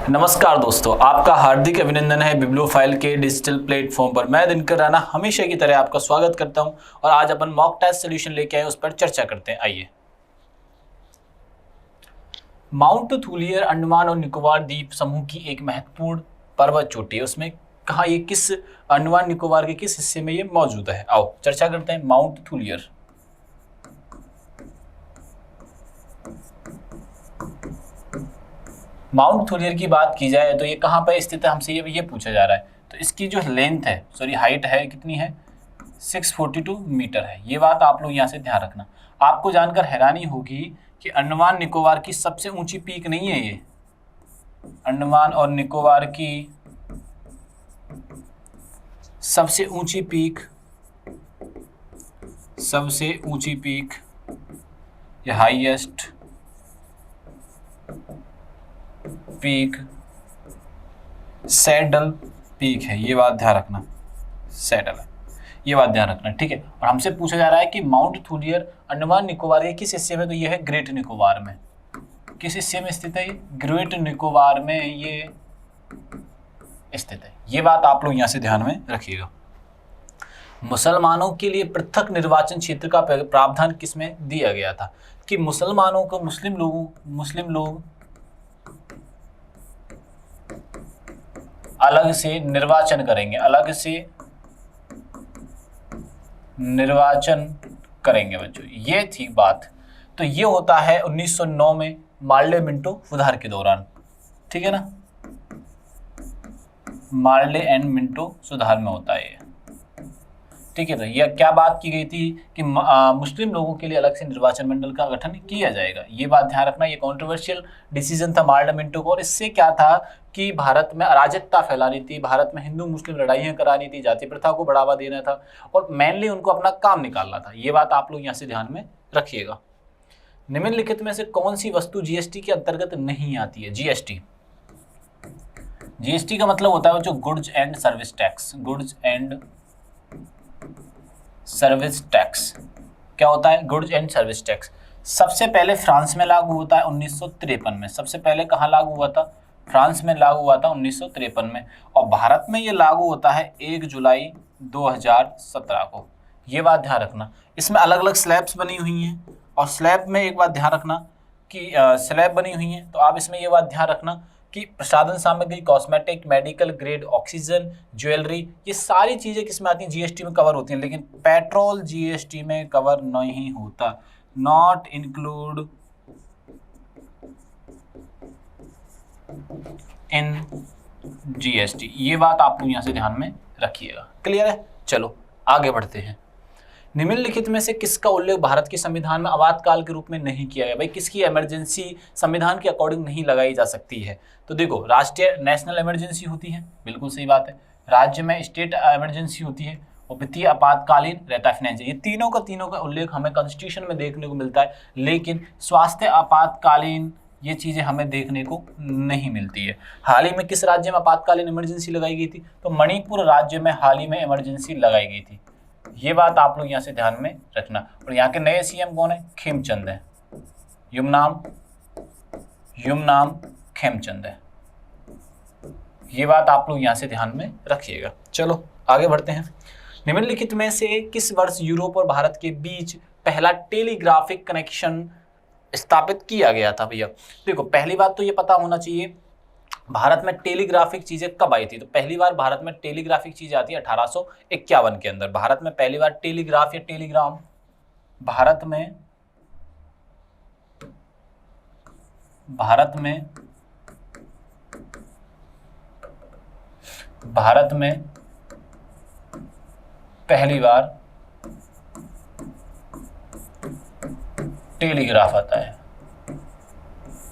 नमस्कार दोस्तों, आपका हार्दिक अभिनंदन है बिब्लियोफाइल के डिजिटल प्लेटफॉर्म पर। मैं दिनकर राणा हमेशा की तरह आपका स्वागत करता हूं और आज अपन मॉक टेस्ट सोल्यूशन लेके आए, उस पर चर्चा करते हैं। आइए। माउंट थूलियर अंडमान और निकोबार द्वीप समूह की एक महत्वपूर्ण पर्वत चोटी है। उसमें कहा ये किस अंडमान निकोबार के किस हिस्से में ये मौजूद है? आओ चर्चा करते हैं। माउंट थूलियर, माउंट थूलियर की बात की जाए तो ये कहाँ पर स्थित है, हमसे ये पूछा जा रहा है। तो इसकी जो लेंथ है, सॉरी हाइट है, कितनी है? 642 मीटर है। ये बात आप लोग यहाँ से ध्यान रखना। आपको जानकर हैरानी होगी कि अंडमान निकोबार की सबसे ऊंची पीक नहीं है ये। अंडमान और निकोबार की सबसे ऊंची पीक या हाईएस्ट पीक सैडल पीक है। ये बात ध्यान रखना, सैडल है, ये बात ध्यान रखना, ठीक है। और हमसे पूछा जा रहा है कि माउंट थूलियर अंडमान निकोबार के किस हिस्से में? तो ये है ग्रेट निकोबार में। किस हिस्से में स्थित है ये? ग्रेट निकोबार में ये स्थित है। ये बात आप लोग यहाँ से ध्यान में रखिएगा। मुसलमानों के लिए पृथक निर्वाचन क्षेत्र का प्रावधान किसमें दिया गया था? कि मुसलमानों को मुस्लिम लोग अलग से निर्वाचन करेंगे, बच्चों, ये थी बात। तो ये होता है 1909 में मार्ले मिंटो सुधार के दौरान, ठीक है ना। मार्ले एंड मिंटो सुधार में होता है ये, ठीक है। तो यह क्या बात की गई थी कि मुस्लिम लोगों के लिए अलग से निर्वाचन मंडल का गठन किया जाएगा। ये बात ध्यान रखना। ये कंट्रोवर्शियल डिसीजन था मार्ले मिंटो को, और इससे क्या था कि भारत में अराजकता फैलानी थी, भारत में हिंदू मुस्लिम लड़ाइयाँ करानी थी, जाति प्रथा को बढ़ावा देना था और मेनली उनको अपना काम निकालना था। ये बात आप लोग यहाँ से ध्यान में रखिएगा। निम्नलिखित में से कौन सी वस्तु जीएसटी के अंतर्गत नहीं आती है? जीएसटी का मतलब होता है जो गुड्स एंड सर्विस टैक्स। क्या होता है? Goods and service tax. सबसे पहले फ्रांस में लागू होता है 1953 में। सबसे पहले कहाँ लागू हुआ था? फ्रांस में लागू हुआ था 1953 में। और भारत में ये लागू होता है 1 जुलाई 2017 को। ये बात ध्यान रखना। इसमें अलग अलग स्लैब्स बनी हुई हैं, और स्लैब में एक बात ध्यान रखना कि स्लैब बनी हुई हैं, तो आप इसमें ये बात ध्यान रखना कि प्रसाधन सामग्री, cosmetic, medical grade oxygen, jewellery, ये सारी चीज़ें किसमें आती हैं? जीएसटी में कवर होती हैं। लेकिन पेट्रोल जीएसटी में कवर नहीं होता, नॉट इंक्लूड इन जीएसटी। ये बात आप लोग यहाँ से ध्यान में रखिएगा। क्लियर है? चलो आगे बढ़ते हैं। निम्नलिखित में से किसका उल्लेख भारत के संविधान में आपातकाल के रूप में नहीं किया गया? भाई किसकी इमरजेंसी संविधान के अकॉर्डिंग नहीं लगाई जा सकती है? तो देखो, राष्ट्रीय नेशनल इमरजेंसी होती है, बिल्कुल सही बात है। राज्य में स्टेट इमरजेंसी होती है, और वित्तीय आपातकालीन रहता है, फाइनेंशियल। ये तीनों का उल्लेख हमें कॉन्स्टिट्यूशन में देखने को मिलता है, लेकिन स्वास्थ्य आपातकालीन ये चीज़ें हमें देखने को नहीं मिलती है। हाल ही में किस राज्य में आपातकालीन इमरजेंसी लगाई गई थी? तो मणिपुर राज्य में हाल ही में इमरजेंसी लगाई गई थी। ये बात आप लोग यहाँ से ध्यान में रखना। और यहाँ के नए सीएम कौन है? खेमचंद है, युमनाम खेमचंद है। ये बात आप लोग यहाँ से ध्यान में रखिएगा। चलो आगे बढ़ते हैं। निम्नलिखित में से किस वर्ष यूरोप और भारत के बीच पहला टेलीग्राफिक कनेक्शन स्थापित किया गया था? भैया देखो, पहली बात तो ये पता होना चाहिए भारत में टेलीग्राफिक चीजें कब आई थी। तो पहली बार भारत में टेलीग्राफिक चीजें आती है 1851 के अंदर। भारत में पहली बार टेलीग्राफ या टेलीग्राम भारत में पहली बार टेलीग्राफ आता है।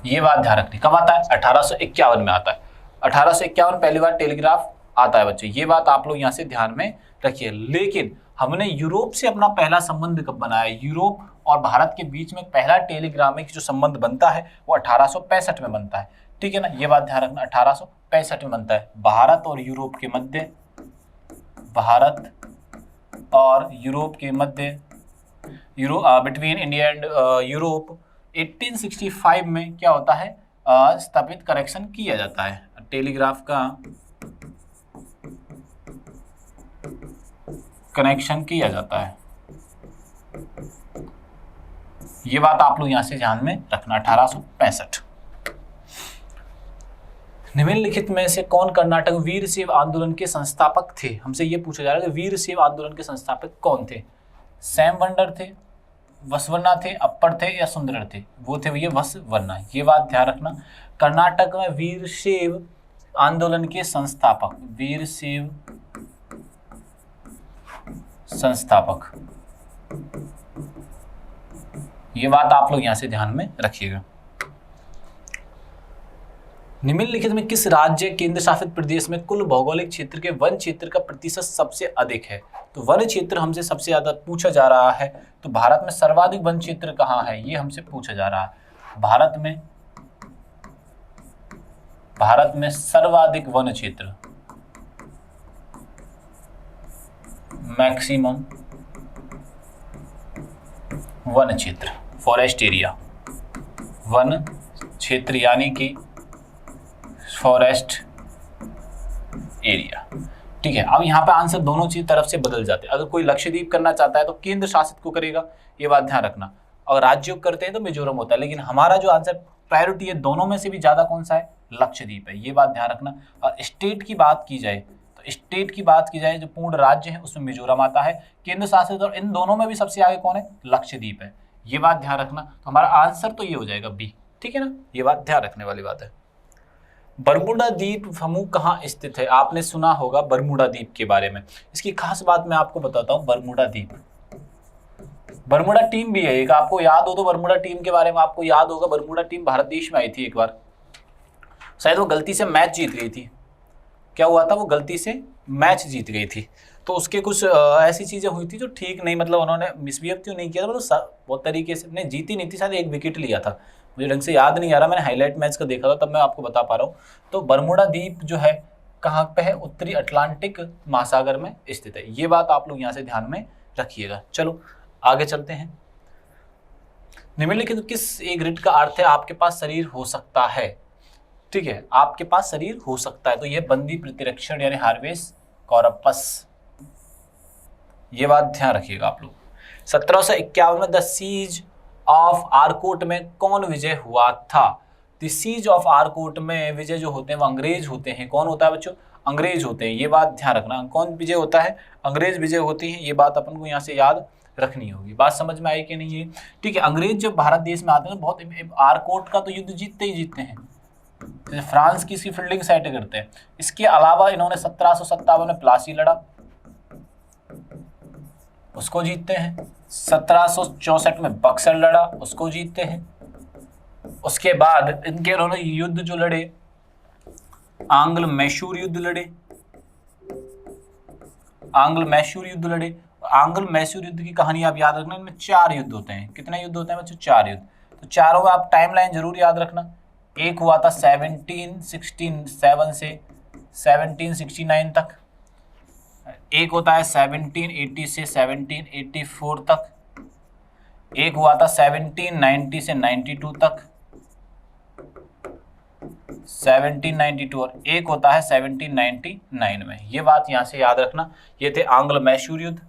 ये बात ध्यान रखनी। कब आता है? 1851 में आता है। 1851 पहली बार टेलीग्राफ आता है बच्चों। ये बात आप लोग यहाँ से ध्यान में रखिए। लेकिन हमने यूरोप से अपना पहला संबंध कब बनाया? यूरोप और भारत के बीच में पहला टेलीग्रामिक जो संबंध बनता है वो 1865 में बनता है, ठीक है ना। ये बात ध्यान रखना, 1865 में बनता है। भारत और यूरोप के मध्य बिटवीन इंडिया एंड यूरोप 1865 में क्या होता है? स्थापित करेक्शन किया जाता है, टेलीग्राफ का कनेक्शन किया जाता है। ये बात आप लोग यहां से ध्यान में रखना। 1865। निम्नलिखित में से कौन कर्नाटक वीरशैव आंदोलन के संस्थापक थे? हमसे ये पूछा जा रहा है कि वीरशैव आंदोलन के संस्थापक कौन थे? सैम वंडर थे, वसवर्णा थे, अप्पर थे या सुंदरर थे? वो थे भैया वसवर्णा। ये बात ध्यान रखना। कर्नाटक में वीरशैव आंदोलन के संस्थापक, वीरशैव संस्थापक, ये बात आप लोग यहां से ध्यान में रखिएगा। निम्नलिखित में किस राज्य केंद्र शासित प्रदेश में कुल भौगोलिक क्षेत्र के वन क्षेत्र का प्रतिशत सबसे अधिक है? तो वन क्षेत्र हमसे सबसे ज्यादा पूछा जा रहा है। तो भारत में सर्वाधिक वन क्षेत्र कहाँ है, ये हमसे पूछा जा रहा है। भारत में सर्वाधिक वन क्षेत्र, मैक्सिमम वन क्षेत्र, फॉरेस्ट एरिया, वन क्षेत्र यानी कि फॉरेस्ट एरिया। ठीक है, अब यहाँ पे आंसर दोनों चीज तरफ से बदल जाते हैं। अगर कोई लक्षद्वीप करना चाहता है तो केंद्र शासित को करेगा, ये बात ध्यान रखना। अगर राज्य करते हैं तो मिजोरम होता है, लेकिन हमारा जो आंसर प्रायोरिटी है दोनों में से भी ज्यादा कौन सा है? लक्षद्वीप है, ये बात ध्यान रखना। और स्टेट की बात की जाए तो स्टेट की बात की जाए जो पूर्ण राज्य है उसमें मिजोरम आता है, केंद्र शासित और इन दोनों में भी सबसे आगे कौन है? लक्षद्वीप है, ये बात ध्यान रखना। तो हमारा आंसर तो ये हो जाएगा बी। ठीक है ना, ये बात ध्यान रखने वाली बात है। बरमूडा द्वीप समूह कहाँ स्थित है? आपने सुना होगा बरमूडा द्वीप के बारे में। इसकी खास बात मैं आपको बताता हूँ। बरमूडा द्वीप, बरमूडा टीम भी है एक, आपको याद हो तो बरमूडा टीम के बारे में आपको याद होगा। बरमूडा टीम भारत देश में आई थी एक बार, शायद वो गलती से मैच जीत गई थी। क्या हुआ था? वो गलती से मैच जीत गई थी, तो उसके कुछ ऐसी चीजें हुई थी जो ठीक नहीं, मतलब उन्होंने मिसबिहेव क्यों नहीं किया था, मतलब बहुत तरीके से नहीं जीती नहीं थी, शायद एक विकेट लिया था, मुझे ढंग से याद नहीं आ रहा, मैंने हाईलाइट मैच का देखा था तब मैं आपको बता पा रहा हूँ। तो बरमूडा द्वीप जो है कहाँ पे है? उत्तरी अटलांटिक महासागर में स्थित है, ये बात आप लोग यहाँ से ध्यान में रखिएगा। चलो आगे चलते हैं। निम्नलिखित किस एक ग्रिड का अर्थ है आपके पास शरीर हो सकता है? ठीक है, आपके पास शरीर हो सकता है, तो यह बंदी प्रतिरक्षण यानी हार्वेस कॉर्पस, ये बात ध्यान रखिएगा आप लोग। 1751 में द सीज ऑफ आरकोट में कौन विजय हुआ था? द सीज ऑफ आरकोट में विजय जो होते हैं वो अंग्रेज होते हैं। कौन होता है बच्चों? अंग्रेज होते हैं, ये बात ध्यान रखना। कौन विजय होता है? अंग्रेज विजय होती है, ये बात अपन को यहाँ से याद रखनी होगी। बात समझ में आई कि नहीं है? ठीक है, अंग्रेज जब भारत देश में आते हैं तो बहुत आरकोट का तो युद्ध जीतते ही जीतते हैं, जैसे फ्रांस की इसकी फील्डिंग साइड करते हैं। इसके अलावा इन्होंने 1757 में प्लासी लड़ा, उसको जीतते हैं। 1764 में बक्सर लड़ा, उसको जीतते हैं। उसके बाद इनके उन्होंने युद्ध जो लड़े, आंग्ल मैसूर युद्ध लड़े, आंग्ल मैसूर युद्ध लड़े। आंग्ल मैसूर युद्ध की कहानी आप याद रखना, इनमें 4 युद्ध होते हैं। कितने युद्ध होते हैं बच्चों? 4 युद्ध। तो चारों में आप टाइमलाइन जरूर याद रखना। एक हुआ था 1767 से 1769 तक, एक होता है 1780 से 1784 तक, एक हुआ था 1790 से 92 तक, 1792, और एक होता है 1799 में। ये बात यहाँ से याद रखना। ये थे आंग्ल मैसूर युद्ध,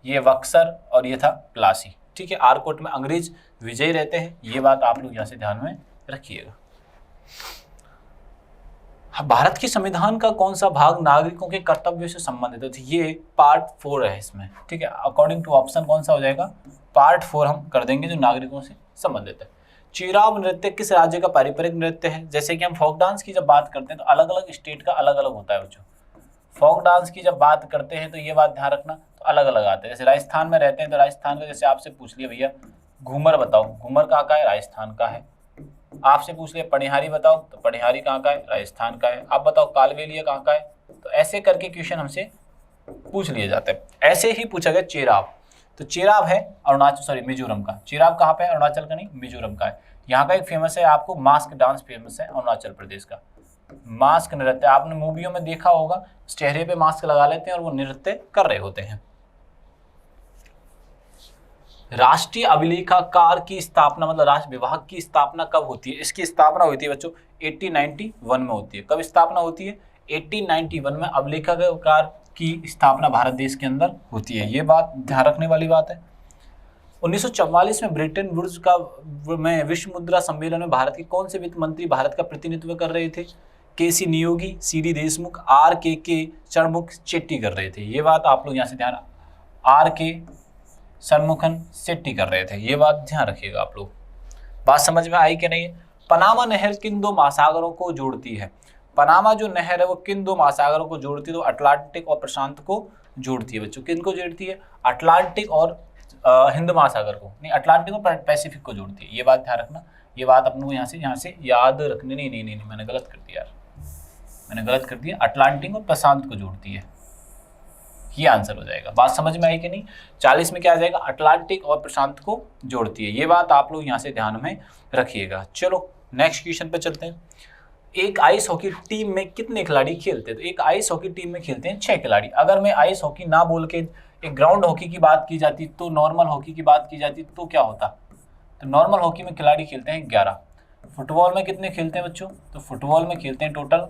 ये बक्सर और ये था प्लासी। ठीक है, आरकोट में अंग्रेज विजयी रहते हैं, ये बात आप लोग यहाँ से ध्यान में रखिएगा। भारत के संविधान का कौन सा भाग नागरिकों के कर्तव्यों से संबंधित है? ये पार्ट 4 है इसमें। ठीक है, अकॉर्डिंग टू ऑप्शन कौन सा हो जाएगा? पार्ट 4 हम कर देंगे जो नागरिकों से संबंधित है। चिराव नृत्य किस राज्य का पारंपरिक नृत्य है? जैसे कि हम फोक डांस की जब बात करते हैं तो अलग अलग स्टेट का अलग अलग होता है बच्चों। फोक डांस की जब बात करते हैं तो ये बात ध्यान रखना, तो अलग अलग आते हैं। जैसे राजस्थान में रहते हैं तो राजस्थान का, जैसे आपसे पूछ लिया भैया घूमर बताओ, घूमर कहाँ का है? राजस्थान का है। आपसे पूछ लिया पनिहारी बताओ, तो पनिहारी कहाँ का है? राजस्थान का है। आप बताओ कालबेलिया कहाँ का है? तो ऐसे करके क्वेश्चन हमसे पूछ लिए जाते हैं। ऐसे ही पूछा गया चेराव, तो चेराव है मिजोरम का। चेराव कहाँ पे है? अरुणाचल का नहीं, मिजोरम का है। यहाँ का एक फेमस है आपको मास्क डांस, फेमस है अरुणाचल प्रदेश का मास्क नृत्य। आपने मूवियों में देखा होगा, चेहरे पे मास्क लगा लेते हैं और वो नृत्य कर रहे होते हैं। राष्ट्रीय अभिलेखागार की स्थापना, मतलब राष्ट्र विभाग की स्थापना कब होती है? इसकी स्थापना हुई थी बच्चों 1891 में होती है। कब स्थापना होती है? 1891 में अभिलेखागार की स्थापना भारत देश के अंदर होती है। ये बात ध्यान रखने वाली बात है। 1944 में ब्रिटेन वुड्स का में विश्व मुद्रा सम्मेलन में भारत के कौन से वित्त मंत्री भारत का प्रतिनिधित्व कर रहे थे? केसी नियोगी, सीडी देशमुख, के षणमुख शेट्टी कर रहे थे। ये बात आप लोग यहाँ से ध्यान, के षणमुखन शेट्टी कर रहे थे। ये बात ध्यान रखिएगा आप लोग। बात समझ में आई कि नहीं? पनामा नहर किन दो महासागरों को जोड़ती है? पनामा जो नहर है वो किन दो महासागरों को जोड़ती है? तो अटलांटिक और प्रशांत को जोड़ती है बच्चों। किन को जोड़ती है? अटलांटिक और हिंद महासागर को, नहीं, अटलांटिक और पैसिफिक को जोड़ती है। ये बात ध्यान रखना। ये बात अपन को यहाँ से याद रखनी। नहीं, मैंने गलत कर दिया यार, मैंने गलत कर दिया। अटलांटिक और प्रशांत को जोड़ती है, ये आंसर हो जाएगा। बात समझ में आई कि नहीं? 40 में क्या आ जाएगा? अटलांटिक और प्रशांत को जोड़ती है। ये बात आप लोग यहाँ से ध्यान में रखिएगा। चलो नेक्स्ट क्वेश्चन पे चलते हैं। एक आइस हॉकी टीम में कितने खिलाड़ी खेलते हैं? तो एक आइस हॉकी टीम में खेलते हैं 6 खिलाड़ी। अगर मैं आइस हॉकी ना बोल के एक ग्राउंड हॉकी की बात की जाती, तो नॉर्मल हॉकी की बात की जाती, तो क्या होता? तो नॉर्मल हॉकी में खिलाड़ी खेलते हैं 11। फुटबॉल में कितने खेलते हैं बच्चों? तो फुटबॉल में खेलते हैं टोटल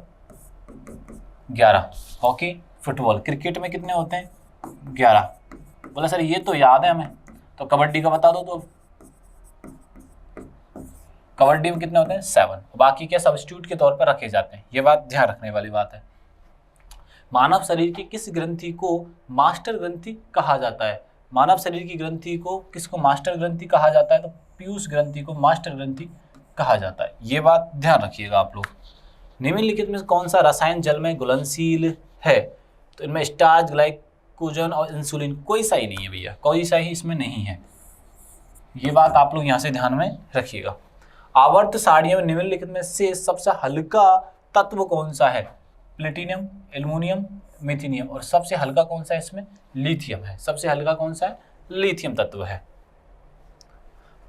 11 हॉकी फुटबॉल। क्रिकेट में कितने होते हैं? 11। बोला सर ये तो याद है हमें, तो कबड्डी का बता दो। तो कबड्डी में कितने होते हैं? 7। बाकी क्या सब्स्टिट्यूट के तौर पर रखे जाते हैं। ये बात ध्यान रखने वाली बात है। मानव शरीर की किस ग्रंथि को मास्टर ग्रंथि कहा जाता है? मानव शरीर की ग्रंथि को किसको मास्टर ग्रंथि कहा जाता है? तो पीयूष ग्रंथि को मास्टर ग्रंथि कहा जाता है। ये बात ध्यान रखिएगा आप लोग। निम्नलिखित में कौन सा रसायन जल में घुलनशील है? तो इनमें स्टार्च, ग्लाइकोजन और इंसुलिन कोई सा ही नहीं है भैया, कोई सा ही इसमें नहीं है। ये बात आप लोग यहाँ से ध्यान में रखिएगा। आवर्त सारणी में निम्नलिखित में से सबसे हल्का तत्व कौन सा है? प्लेटिनियम, एल्युमिनियम, मिथेनियम। और सबसे हल्का कौन सा है इसमें? लिथियम है। सबसे हल्का कौन सा है? लिथियम तत्व है।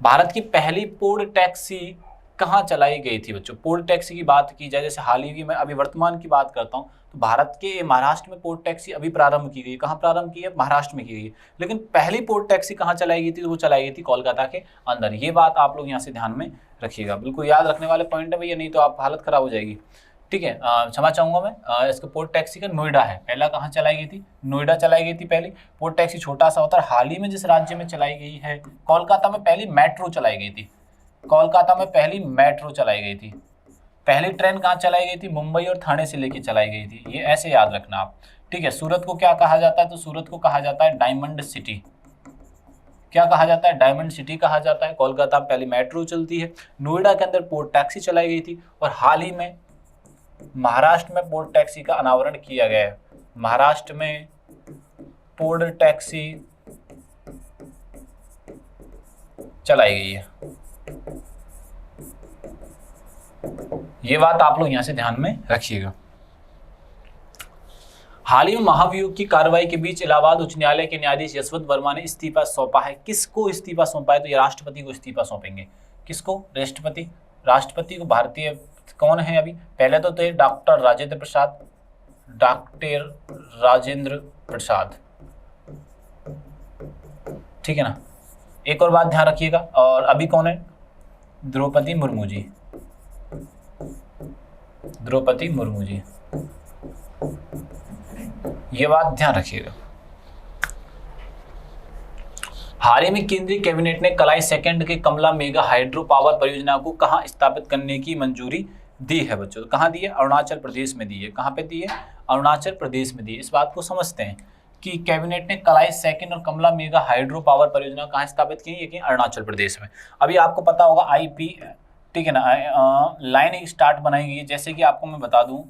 भारत की पहली पोर्ट टैक्सी कहाँ चलाई गई थी बच्चों? पोर्ट टैक्सी की बात की जाए, जैसे हाल ही की मैं अभी वर्तमान की बात करता हूँ, तो भारत के महाराष्ट्र में पोर्ट टैक्सी अभी प्रारंभ की गई। कहाँ प्रारंभ की है? महाराष्ट्र में की गई। लेकिन पहली पोर्ट टैक्सी कहाँ चलाई गई थी? तो वो चलाई गई थी कोलकाता के अंदर। ये बात आप लोग यहाँ से ध्यान में रखिएगा। बिल्कुल याद रखने वाले पॉइंट है भैया, नहीं तो आप हालत खराब हो जाएगी। ठीक है, क्षमा चाहूंगा मैं। इसका पोर्ट टैक्सी का नोएडा है। पहला कहाँ चलाई गई थी? नोएडा चलाई गई थी पहली। पोर्ट टैक्सी छोटा सा होता है। हाल ही में जिस राज्य में चलाई गई है, कोलकाता में पहली मेट्रो चलाई गई थी। कोलकाता में पहली मेट्रो चलाई गई थी। पहली ट्रेन कहाँ चलाई गई थी? मुंबई और थाने से लेकर चलाई गई थी। ये ऐसे याद रखना आप। ठीक है, सूरत को क्या कहा जाता है? तो सूरत को कहा जाता है डायमंड सिटी। क्या कहा जाता है? डायमंड सिटी कहा जाता है। कोलकाता में पहली मेट्रो चलती है। नोएडा के अंदर पोर्ट टैक्सी चलाई गई थी। और हाल ही में महाराष्ट्र में पोर्ट टैक्सी का अनावरण किया गया है। महाराष्ट्र में पोर्ट टैक्सी चलाई गई है। ये बात आप लोग यहां से ध्यान में रखिएगा। हाल ही में महाभियोग की कार्रवाई के बीच इलाहाबाद उच्च न्यायालय के न्यायाधीश यशवंत वर्मा ने इस्तीफा सौंपा है। किसको इस्तीफा सौंपा है? तो ये राष्ट्रपति को इस्तीफा सौंपेंगे। किसको? राष्ट्रपति। राष्ट्रपति को भारतीय कौन है अभी? पहले तो थे डॉक्टर राजेंद्र प्रसाद। डॉक्टर राजेंद्र प्रसाद, ठीक है ना। एक और बात ध्यान रखिएगा, और अभी कौन है? द्रौपदी मुर्मू जी। द्रौपदी मुर्मू जी, ये बात ध्यान रखिएगा। हाल ही में केंद्रीय कैबिनेट ने कलाई सेकंड के कमला मेगा हाइड्रो पावर परियोजना को कहां स्थापित करने की मंजूरी दी है बच्चों? कहां दी है? अरुणाचल प्रदेश में दी है। कहां पे दी है? अरुणाचल प्रदेश में दी है। इस बात को समझते हैं कि कैबिनेट ने कलाई सेकंड और कमला मेगा हाइड्रो पावर परियोजना कहां स्थापित की है? ये अरुणाचल प्रदेश में। अभी आपको पता होगा IP, ठीक है ना, लाइन एक स्टार्ट बनाई गई है। जैसे कि आपको मैं बता दूं,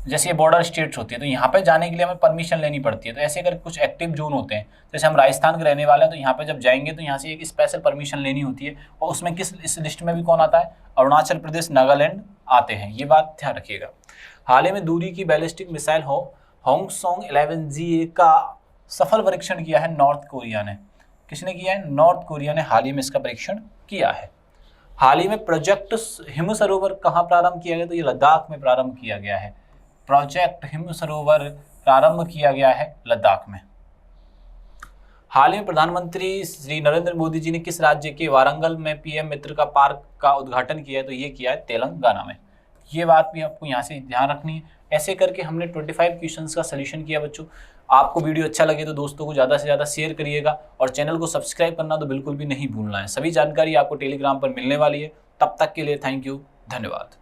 जैसे ये बॉर्डर स्टेट्स होती है, तो यहाँ पे जाने के लिए हमें परमिशन लेनी पड़ती है। तो ऐसे अगर कुछ एक्टिव जोन होते हैं, जैसे हम राजस्थान के रहने वाले हैं, तो यहाँ पे जब जाएंगे तो यहाँ से एक स्पेशल परमिशन लेनी होती है। और उसमें इस लिस्ट में भी कौन आता है? अरुणाचल प्रदेश, नागालैंड आते हैं। ये बात ध्यान रखिएगा। हाल ही में दूरी की बैलिस्टिक मिसाइल होंगसोंग 11GA का सफल परीक्षण किया है नॉर्थ कोरिया ने। किसने किया है? नॉर्थ कोरिया ने हाल ही में इसका परीक्षण किया है। हाल ही में प्रोजेक्ट हिम सरोवर कहाँ प्रारंभ किया गया? तो ये लद्दाख में प्रारंभ किया गया है। प्रोजेक्ट हिम सरोवर प्रारंभ किया गया है लद्दाख में। हाल ही में प्रधानमंत्री श्री नरेंद्र मोदी जी ने किस राज्य के वारंगल में पीएम मित्र का पार्क का उद्घाटन किया है? तो ये किया है तेलंगाना में। ये बात भी आपको यहाँ से ध्यान रखनी है। ऐसे करके हमने 25 क्वेश्चंस का सलूशन किया बच्चों। आपको वीडियो अच्छा लगे तो दोस्तों को ज़्यादा से ज़्यादा शेयर करिएगा और चैनल को सब्सक्राइब करना तो बिल्कुल भी नहीं भूलना है। सभी जानकारी आपको टेलीग्राम पर मिलने वाली है। तब तक के लिए थैंक यू, धन्यवाद।